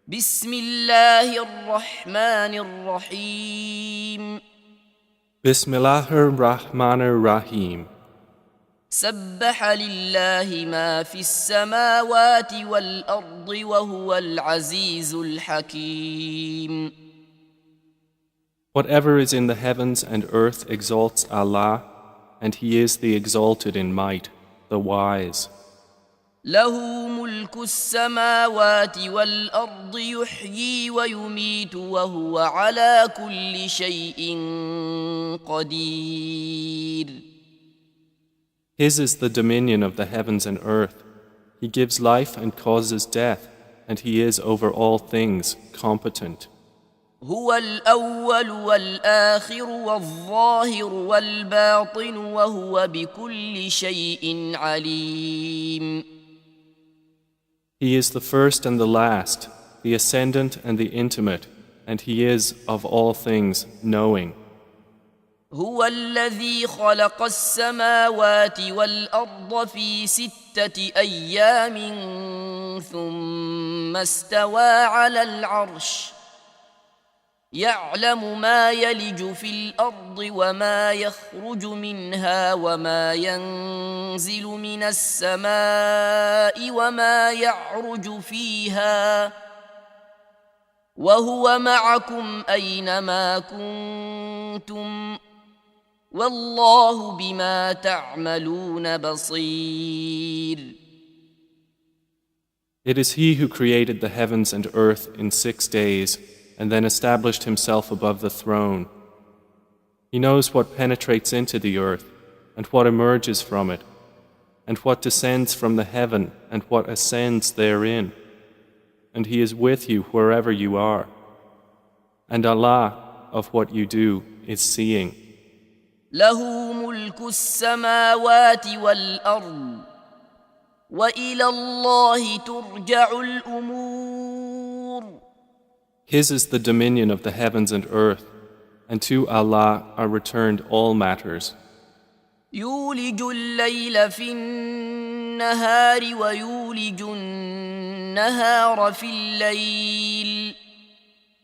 بسم الله الرحمن الرحيم Bismillahir-Rahmanir-Rahim. سبح لله ما في السماوات والأرض وهو العزيز الحكيم. Whatever is in the heavens and earth exalts Allah, and He is the exalted in might, the wise. له ملك السماوات والأرض يحيي ويميت وهو على كل شيء قدير. His is the dominion of the heavens and earth. He gives life and causes death, and He is over all things competent. هو الأول والآخر والظاهر والباطن وهو بكل شيء عليم. He is the first and the last, the ascendant and the intimate, and He is of all things knowing. هو الذي خلق السماوات والأرض في 6 أيام ثم استوى على العرش يعلم ما يلج في الأرض وما يخرج منها وما ينزل من السماء وما يعرج فيها وهو معكم أينما كنتم والله بما تعملون بصير. It is He who created the heavens and earth in 6 days, and then established Himself above the throne. He knows what penetrates into the earth, and what emerges from it, and what descends from the heaven, and what ascends therein. And He is with you wherever you are. And Allah, of what you do, is seeing. له ملك السماوات والأرض وإلى الله ترجع الأمور. His is the dominion of the heavens and earth, and to Allah are returned all matters. يولج الليل في النهار ويولج النهار في الليل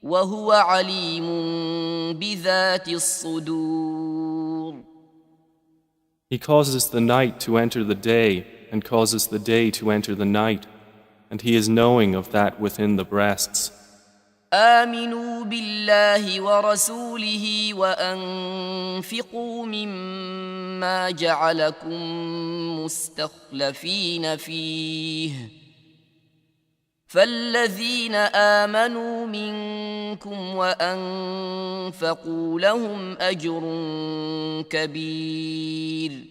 وهو عليم بذات الصدور. He causes the night to enter the day, and causes the day to enter the night, and He is knowing of that within the breasts. آمنوا بالله ورسوله وأنفقوا مما جعلكم مستخلفين فيه فالذين آمنوا منكم وأنفقوا لهم أجر كبير.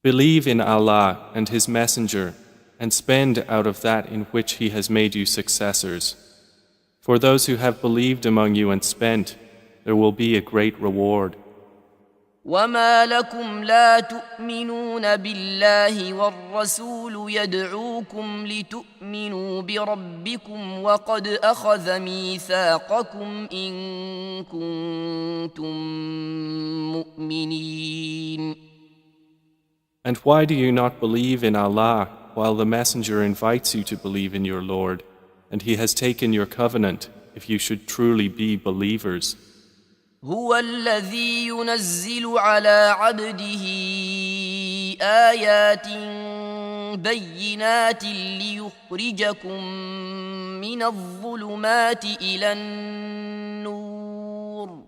Believe in Allah and His Messenger, and spend out of that in which He has made you successors. For those who have believed among you and spent, there will be a great reward. وما لكم لا تؤمنون بالله والرسول يدعوكم لتؤمنوا بربكم وقد أخذ ميثاقكم إن كنتم مؤمنين. And why do you not believe in Allah while the Messenger invites you to believe in your Lord, and He has taken your covenant if you should truly be believers? هو الذي ينزل على عبده آيات بينات ليخرجكم من الظلمات إلى النور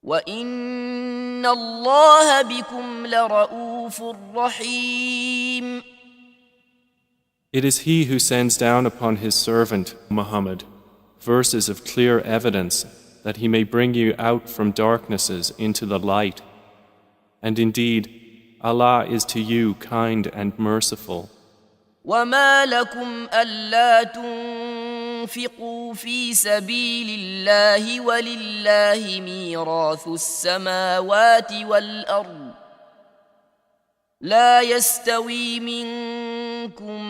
وإن الله بكم لرؤوف رحيم. It is He who sends down upon His servant, Muhammad, verses of clear evidence that He may bring you out from darknesses into the light. And indeed, Allah is to you kind and merciful. وما لكم ألا تنفقوا في سبيل الله ولله ميراث السماوات والأرض لا يستوي منكم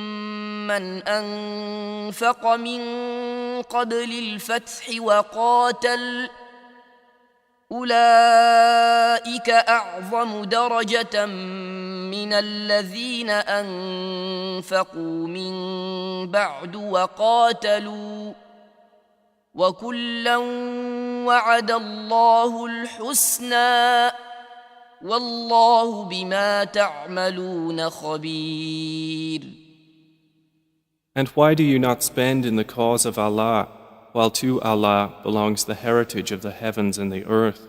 من أنفق من قبل الفتح وقاتل أولئك أعظم درجة من الذين أنفقوا من بعد وقاتلوا وكلا وعد الله الحسنى والله بما تعملون خبير. And why do you not spend in the cause of Allah, while to Allah belongs the heritage of the heavens and the earth?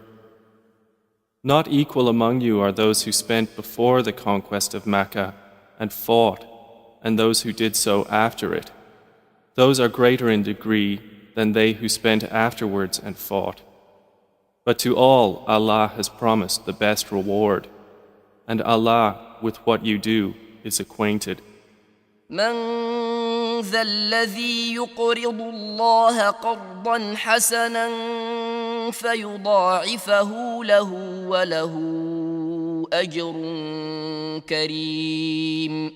Not equal among you are those who spent before the conquest of Mecca and fought, and those who did so after it. Those are greater in degree than they who spent afterwards and fought. But to all Allah has promised the best reward, and Allah with what you do is acquainted. من ذا الذي يقرض الله قرضا حسنا فيضاعفه له وله أجر كريم.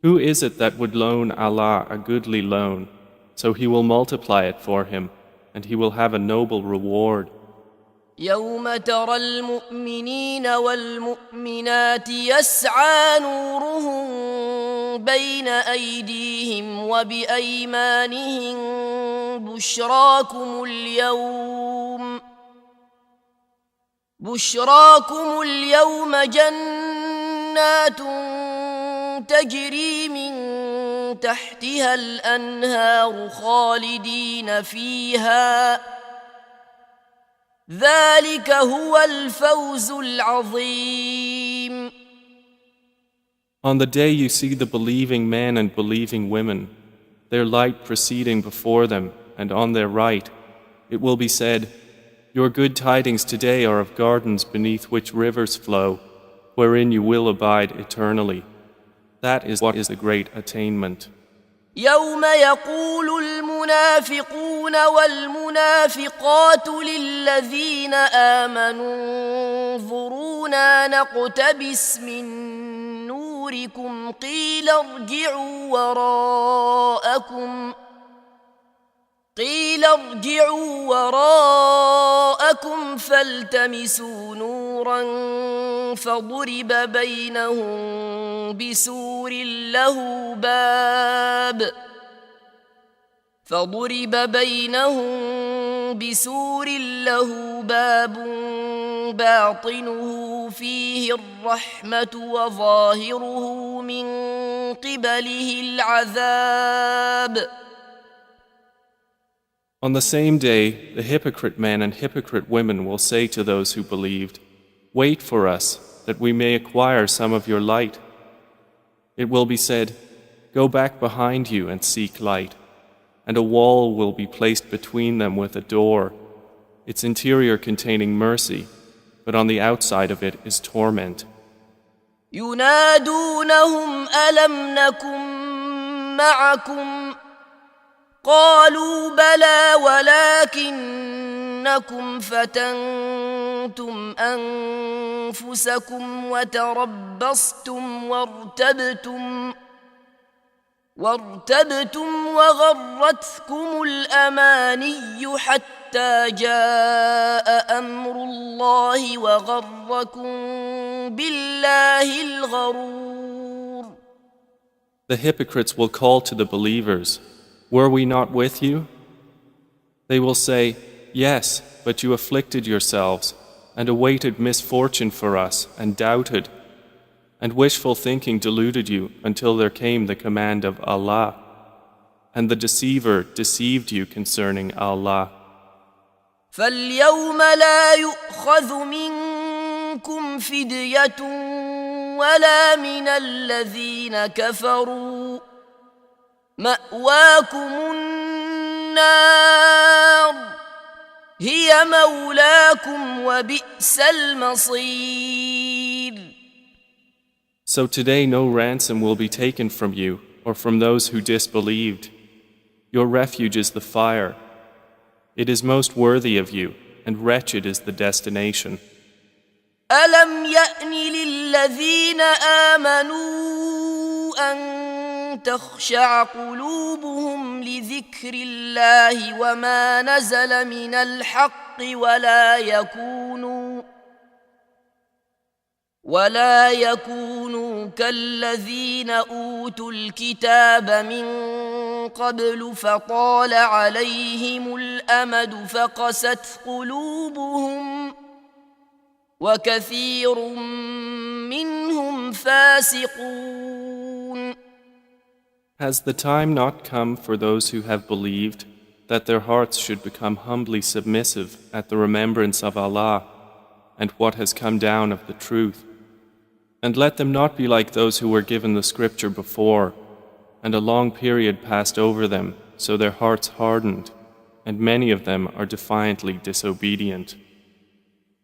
Who is it that would loan Allah a goodly loan, so He will multiply it for him, and he will have a noble reward? يوم ترى المؤمنين والمؤمنات يسعى نورهم بين أيديهم وبأيمانهم بشراكم اليوم جنات تجري من تحتها الأنهار خالدين فيها ذلك هو الفوز العظيم. On the day you see the believing men and believing women, their light proceeding before them and on their right, it will be said, your good tidings today are of gardens beneath which rivers flow, wherein you will abide eternally. That is what is the great attainment. يوم يقول المنافقون والمنافقات للذين آمنوا انظرونا نقتبس من نوركم قيل ارجعوا وراءكم فالتمسوا نورا فضرب بينهم بسور له باب باطنه فيه الرحمة وظاهره من قبله العذاب. On the same day, the hypocrite men and hypocrite women will say to those who believed, wait for us, that we may acquire some of your light. It will be said, go back behind you and seek light, and a wall will be placed between them with a door, its interior containing mercy, but on the outside of it is torment. ينادونهم ألم نكن معكم قالوا بلى ولكنكم فتنتم أنفسكم وتربصتم وارتبتم وغرتكم الأماني حتى جاء أمر الله وغركم بالله الغرور. The hypocrites will call to the believers, were we not with you? They will say, yes, but you afflicted yourselves and awaited misfortune for us and doubted, and wishful thinking deluded you until there came the command of Allah, and the deceiver deceived you concerning Allah. فاليوم لا يؤخذ منكم فدية ولا من الذين كفروا مأواكم النار هي مولاكم وبئس المصير. So today no ransom will be taken from you or from those who disbelieved. Your refuge is the fire. It is most worthy of you, and wretched is the destination. ألم يأن للذين آمنوا أن تخشع قلوبهم لذكر الله وما نزل من الحق ولا يكونوا كالذين أوتوا الكتاب من قبل فطال عليهم الأمد فقست قلوبهم وكثير منهم فاسقون. Has the time not come for those who have believed that their hearts should become humbly submissive at the remembrance of Allah and what has come down of the truth? And let them not be like those who were given the scripture before, and a long period passed over them, so their hearts hardened, and many of them are defiantly disobedient.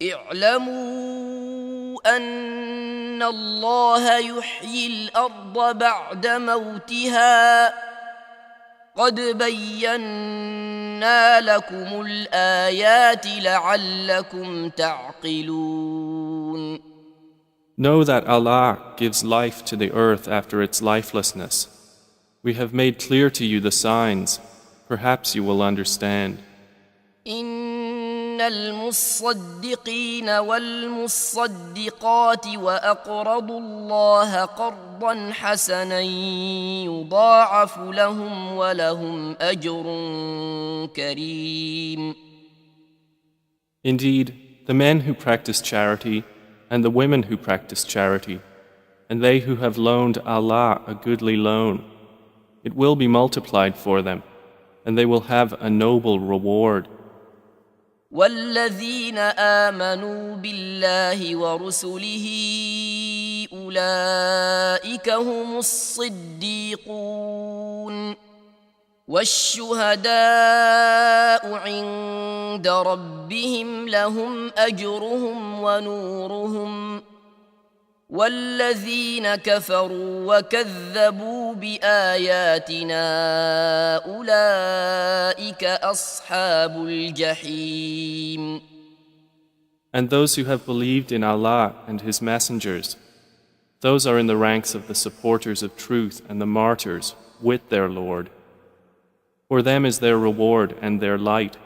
اعلموا أن الله يحيي الأرض بعد موتها قد بينا لكم الآيات لعلكم تعقلون. Know that Allah gives life to the earth after its lifelessness. We have made clear to you the signs. Perhaps you will understand. إن المصدقين والمصدقات وأقرضوا الله قرضا حسنا يضاعف لهم ولهم أجر كريم. Indeed, the men who practice charity and the women who practice charity, and they who have loaned Allah a goodly loan, it will be multiplied for them, and they will have a noble reward. والذين آمنوا بالله ورسله أولئك هم الصديقون والشهداء عند ربهم لهم أجرهم ونورهم والذين كفروا وكذبوا بآياتنا أولئك أصحاب الجحيم. And those who have believed in Allah and His messengers, those are in the ranks of the supporters of truth and the martyrs with their Lord. For them is their reward and their light.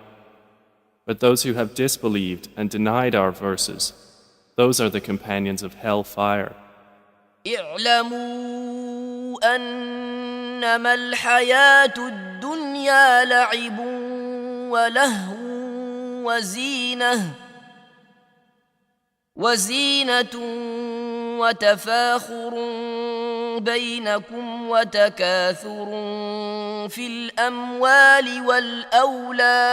But those who have disbelieved and denied our verses, those are the companions of hell fire. اعلموا أنما الحياة الدنيا لعب ولهو وزينة وتفاخر بينكم وتكاثر في الأموال والأولاد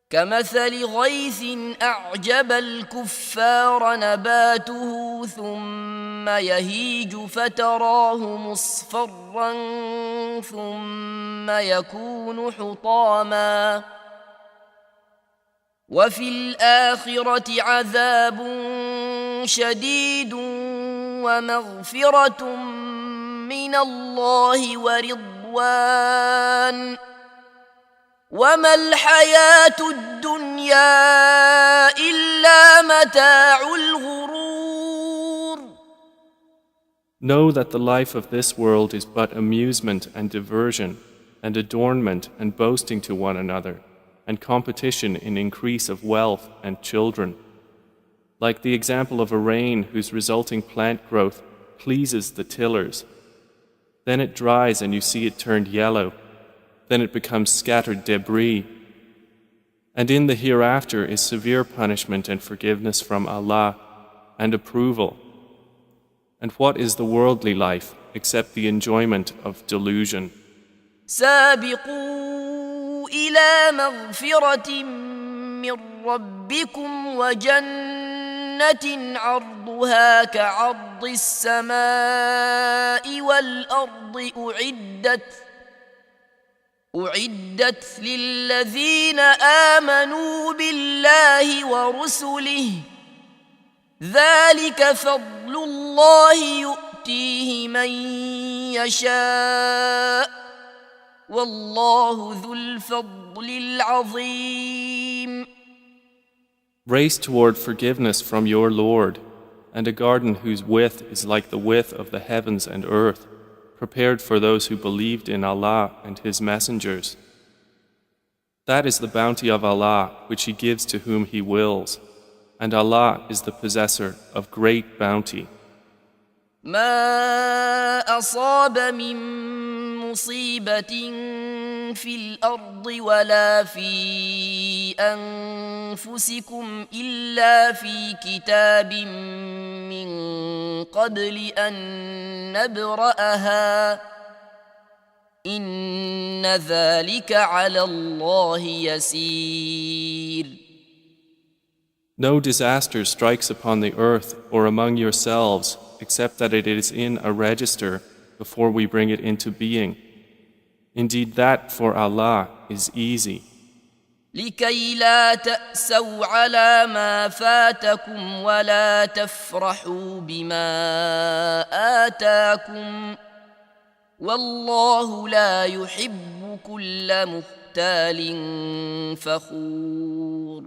كمثل غيث أعجب الكفار نباته ثم يهيج فتراه مصفرا ثم يكون حطاما وفي الآخرة عذاب شديد ومغفرة من الله ورضوان وما الحياة الدنيا إلا متاع الغرور. Know that the life of this world is but amusement and diversion and adornment and boasting to one another and competition in increase of wealth and children. Like the example of a rain whose resulting plant growth pleases the tillers. Then it dries and you see it turned yellow. Then it becomes scattered debris. And in the hereafter is severe punishment and forgiveness from Allah and approval. And what is the worldly life except the enjoyment of delusion? سابقوا إلى مغفرة من ربكم وجنة عرضها كعرض السماء والأرض أعدت للذين آمنوا بالله ورسله ذلك فضل الله يؤتيه من يشاء والله ذو الفضل العظيم. Race toward forgiveness from your Lord and a garden whose width is like the width of the heavens and earth, prepared for those who believed in Allah and His messengers. That is the bounty of Allah which He gives to whom He wills, and Allah is the possessor of great bounty. ما أصاب من مصيبة في الأرض ولا في أنفسكم إلا في كتاب من قبل أن نبرأها إن ذلك على الله يسير. No disaster strikes upon the earth or among yourselves except that it is in a register before we bring it into being. Indeed, that for Allah is easy. لكي لا تأسوا على ما فاتكم ولا تفرحوا بما آتاكم والله لا يحب كل مختال فخور.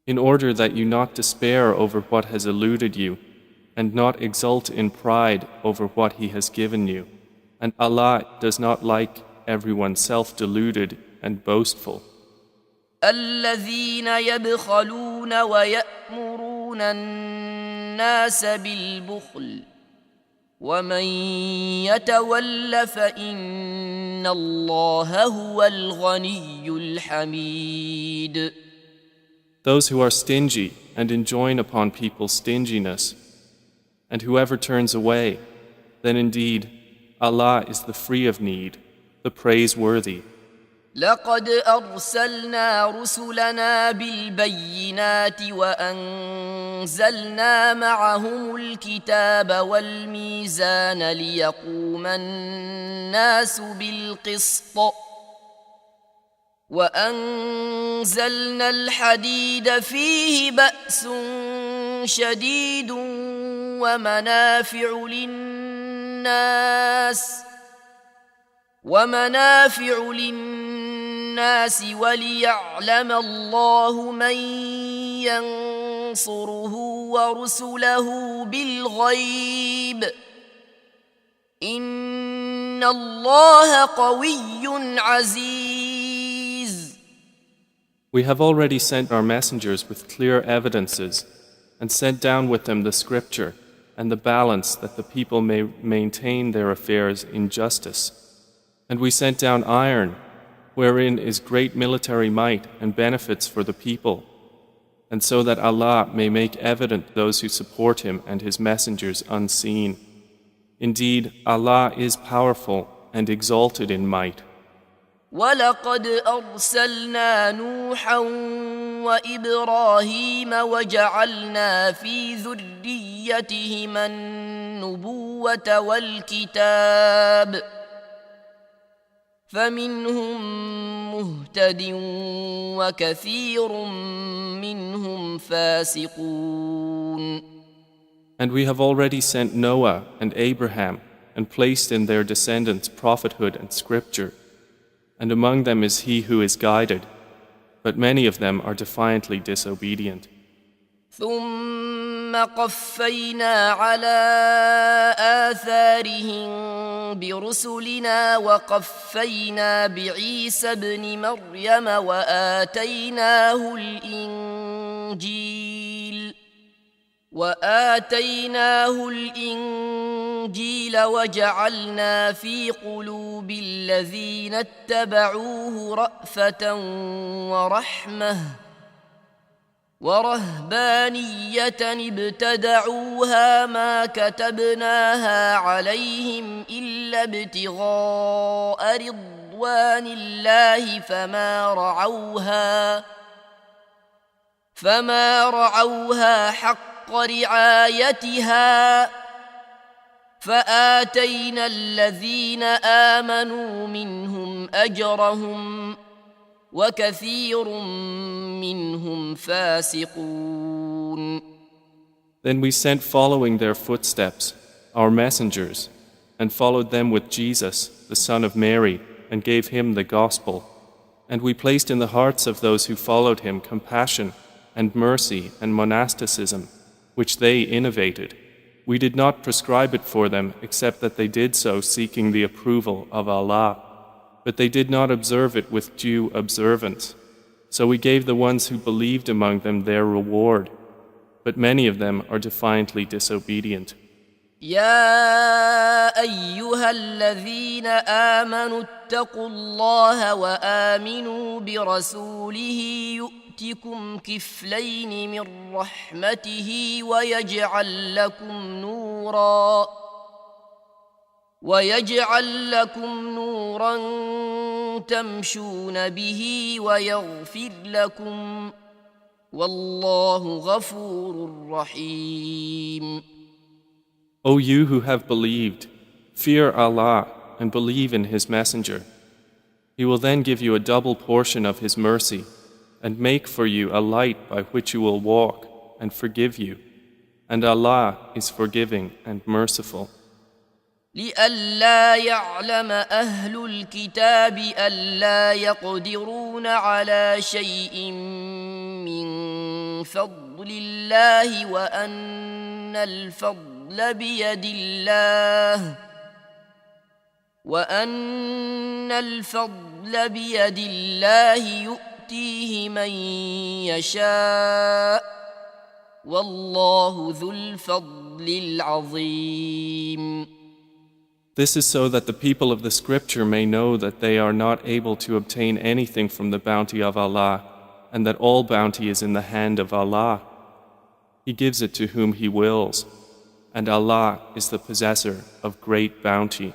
In order that you not despair over what has eluded you, and not exult in pride over what He has given you. And Allah does not like everyone self-deluded and boastful. الذين يبخلون ويأمرون الناس بالبخل ومن يتول فإن الله هو الغني الحميد. Those who are stingy and enjoin upon people stinginess, and whoever turns away, then indeed Allah is the free of need, the praiseworthy. لقد أرسلنا رسلنا بالبينات وأنزلنا معهم الكتاب والميزان ليقوم الناس بالقسط وأنزلنا الحديد فيه بأس شديد ومنافع للناس وليعلم الله من ينصره ورسله بالغيب إن الله قوي عزيز. We have already sent our messengers with clear evidences and sent down with them the scripture and the balance that the people may maintain their affairs in justice. And we sent down iron, wherein is great military might and benefits for the people, and so that Allah may make evident those who support Him and His messengers unseen. Indeed, Allah is powerful and exalted in might. وَلَقَدْ أَرْسَلْنَا نُوحًا وَإِبْرَاهِيمَ وَجَعَلْنَا فِي ذُرِّيَّتِهِمَا النُّبُوَّةَ وَالْكِتَابَ فَمِنْهُم مُّهْتَدٍ وَكَثِيرٌ مِّنْهُمْ فَاسِقُونَ. And we have already sent Noah and Abraham and placed in their descendants prophethood and scripture. And among them is he who is guided, but many of them are defiantly disobedient. ثم قفينا على آثارهم برسلنا وقفينا بعيسى ابن مريم وآتيناه الإنجيل وجعلنا في قلوب الذين اتبعوه رأفة ورحمة ورهبانية ابتدعوها ما كتبناها عليهم إلا ابتغاء رضوان الله فما رعوها حق رعايتها فآتينا الذين آمنوا منهم أجرهم وكثير منهم فاسقون. Then we sent following their footsteps our messengers and followed them with Jesus, the son of Mary, and gave him the gospel. And we placed in the hearts of those who followed him compassion and mercy and monasticism, which they innovated. We did not prescribe it for them except that they did so seeking the approval of Allah, but they did not observe it with due observance. So we gave the ones who believed among them their reward, but many of them are defiantly disobedient. يا أيها الذين آمنوا اتقوا الله وآمنوا برسوله يؤتكم كفلين من رحمته ويجعل لكم نورا تمشون به ويغفر لكم والله غفور رحيم. O you who have believed, fear Allah and believe in His Messenger. He will then give you a double portion of His mercy and make for you a light by which you will walk and forgive you. And Allah is forgiving and merciful. لئلا يعلم أهل الكتاب ألا يقدرون على شيء من فضل الله وأن الفضل بيد الله يؤتيه من يشاء والله ذو الفضل العظيم. This is so that the people of the scripture may know that they are not able to obtain anything from the bounty of Allah, and that all bounty is in the hand of Allah. He gives it to whom He wills, and Allah is the possessor of great bounty.